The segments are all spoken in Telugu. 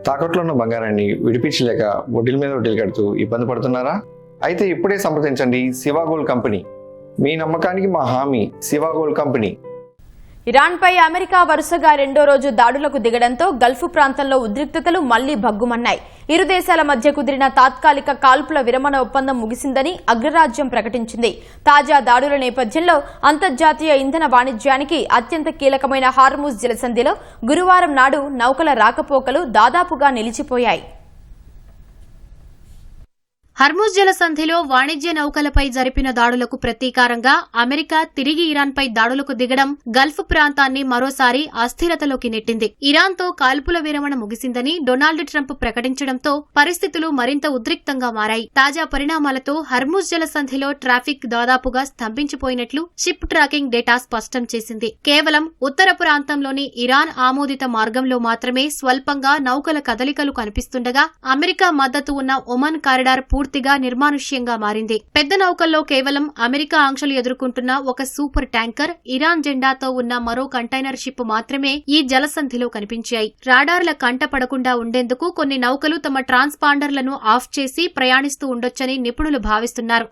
తాకట్లో ఉన్న బంగారాన్ని విడిపించలేక వడ్డీల మీద వడ్డీలు కడుతూ ఇబ్బంది పడుతున్నారా? అయితే ఇప్పుడే సంప్రదించండి శివ గోల్డ్ కంపెనీ. మీ నమ్మకానికి మా హామీ శివ గోల్డ్ కంపెనీ. ఇరాన్పై అమెరికా వరుసగా రెండో రోజు దాడులకు దిగడంతో గల్ఫ్ ప్రాంతంలో ఉద్రిక్తతలు మళ్లీ భగ్గుమన్నాయి. ఇరు దేశాల మధ్య కుదిరిన తాత్కాలిక కాల్పుల విరమణ ఒప్పందం ముగిసిందని అగ్రరాజ్యం ప్రకటించింది. తాజా దాడుల నేపథ్యంలో అంతర్జాతీయ ఇంధన వాణిజ్యానికి అత్యంత కీలకమైన హార్ముజ్ జలసంధిలో గురువారం నాడు నౌకల రాకపోకలు దాదాపుగా నిలిచిపోయాయి. హర్ముజ్ జలసంధిలో వాణిజ్య నౌకలపై జరిపిన దాడులకు ప్రతీకారంగా అమెరికా తిరిగి ఇరాన్పై దాడులకు దిగడం గల్ఫ్ ప్రాంతాన్ని మరోసారి అస్థిరతలోకి నెట్టింది. ఇరాన్తో కాల్పుల విరమణ ముగిసిందని డొనాల్డ్ ట్రంప్ ప్రకటించడంతో పరిస్థితులు మరింత ఉద్రిక్తంగా మారాయి. తాజా పరిణామాలతో హర్ముజ్ జలసంధిలో ట్రాఫిక్ దాదాపుగా స్తంభించిపోయినట్లు షిప్ ట్రాకింగ్ డేటా స్పష్టం చేసింది. కేవలం ఉత్తర ప్రాంతంలోని ఇరాన్ ఆమోదిత మార్గంలో మాత్రమే స్వల్పంగా నౌకల కదలికలు కనిపిస్తుండగా అమెరికా మద్దతు ఉన్న ఒమన్ కారిడార్ పూర్తిగా నిర్మానుష్యంగా మారింది. పెద్ద నౌకల్లో కేవలం అమెరికా ఆంక్షలు ఎదుర్కొంటున్న ఒక సూపర్ ట్యాంకర్, ఇరాన్ జెండాతో ఉన్న మరో కంటైనర్ షిప్ మాత్రమే ఈ జలసంధిలో కనిపించాయి. రాడార్ల కంట పడకుండా ఉండేందుకు కొన్ని నౌకలు తమ ట్రాన్స్పాండర్లను ఆఫ్ చేసి ప్రయాణిస్తూ ఉండొచ్చని నిపుణులు భావిస్తున్నారు.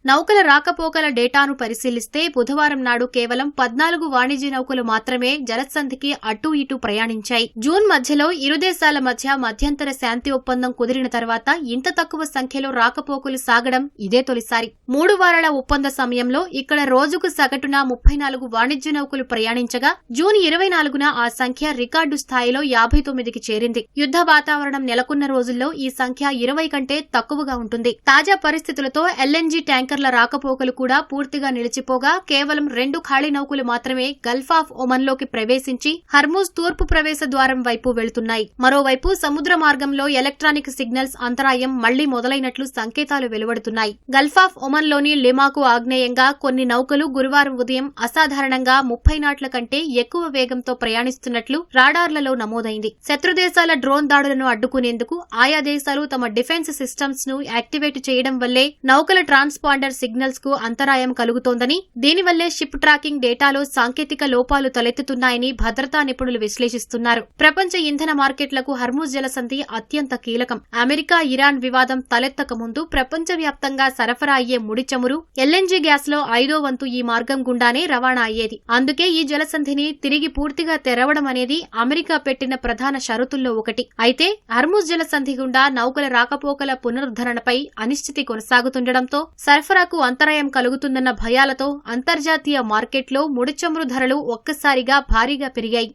నౌకల రాకపోకల డేటాను పరిశీలిస్తే బుధవారం నాడు కేవలం 14 వాణిజ్య నౌకలు మాత్రమే జలసంధికి అటూ ఇటూ ప్రయాణించాయి. జూన్ మధ్యలో ఇరు దేశాల మధ్య మధ్యంతర శాంతి ఒప్పందం కుదిరిన తర్వాత ఇంత తక్కువ సంఖ్యలో రాకపోకలు సాగడం ఇదే తొలిసారి. 3 వారాల ఒప్పంద సమయంలో ఇక్కడ రోజుకు సగటున 34 వాణిజ్య నౌకలు ప్రయాణించగా జూన్ 24న ఆ సంఖ్య రికార్డు స్థాయిలో 59కి చేరింది. యుద్ధ వాతావరణం నెలకొన్న రోజుల్లో ఈ సంఖ్య 20 కంటే తక్కువగా ఉంటుంది. తాజా పరిస్థితులతో ఎల్ఎన్జీ ట్యాంకర్ రాకపోకలు కూడా పూర్తిగా నిలిచిపోగా కేవలం 2 ఖాళీ నౌకలు మాత్రమే గల్ఫ్ ఆఫ్ ఒమన్ లోకి ప్రవేశించి హర్ముజ్ తూర్పు ప్రవేశ ద్వారం వైపు వెళుతున్నాయి. మరోవైపు సముద్ర మార్గంలో ఎలక్ట్రానిక్ సిగ్నల్స్ అంతరాయం మళ్లీ మొదలైనట్లు సంకేతాలు వెలువడుతున్నాయి. గల్ఫ్ ఆఫ్ ఒమన్ లోని లిమాకు ఆగ్నేయంగా కొన్ని నౌకలు గురువారం ఉదయం అసాధారణంగా 30 నాట్ల కంటే ఎక్కువ వేగంతో ప్రయాణిస్తున్నట్లు రాడార్లలో నమోదైంది. శత్రుదేశాల డ్రోన్ దాడులను అడ్డుకునేందుకు ఆయా దేశాలు తమ డిఫెన్స్ సిస్టమ్స్ ను యాక్టివేట్ చేయడం వల్లే నౌకల ట్రాన్స్పాండర్ సిగ్నల్స్ కు అంతరాయం కలుగుతోందని, దీనివల్లే షిప్ ట్రాకింగ్ డేటాలో సాంకేతిక లోపాలు తలెత్తుతున్నాయని భద్రతా నిపుణులు విశ్లేషిస్తున్నారు. ప్రపంచ ఇంధన మార్కెట్లకు హర్ముజ్ జలసంధి అత్యంత కీలకం. అమెరికా ఇరాన్ వివాదం తలెత్తక ముందు ప్రపంచవ్యాప్తంగా సరఫరా అయ్యే ముడి చమురు, ఎల్ఎన్జీ గ్యాస్ లో 5వ వంతు ఈ మార్గం గుండానే రవాణా అయ్యేది. అందుకే ఈ జలసంధిని తిరిగి పూర్తిగా తెరవడం అనేది అమెరికా పెట్టిన ప్రధాన షరతుల్లో ఒకటి. అయితే హర్ముజ్ జలసంధి గుండా నౌకల రాకపోకల పునరుద్ధరణపై అనిశ్చితి కొనసాగుతుండటంతో సరఫరాకు అంతరాయం కలుగుతుందన్న భయాలతో అంతర్జాతీయ మార్కెట్లో ముడి చమురు ధరలు ఒక్కసారిగా భారీగా పెరిగాయి.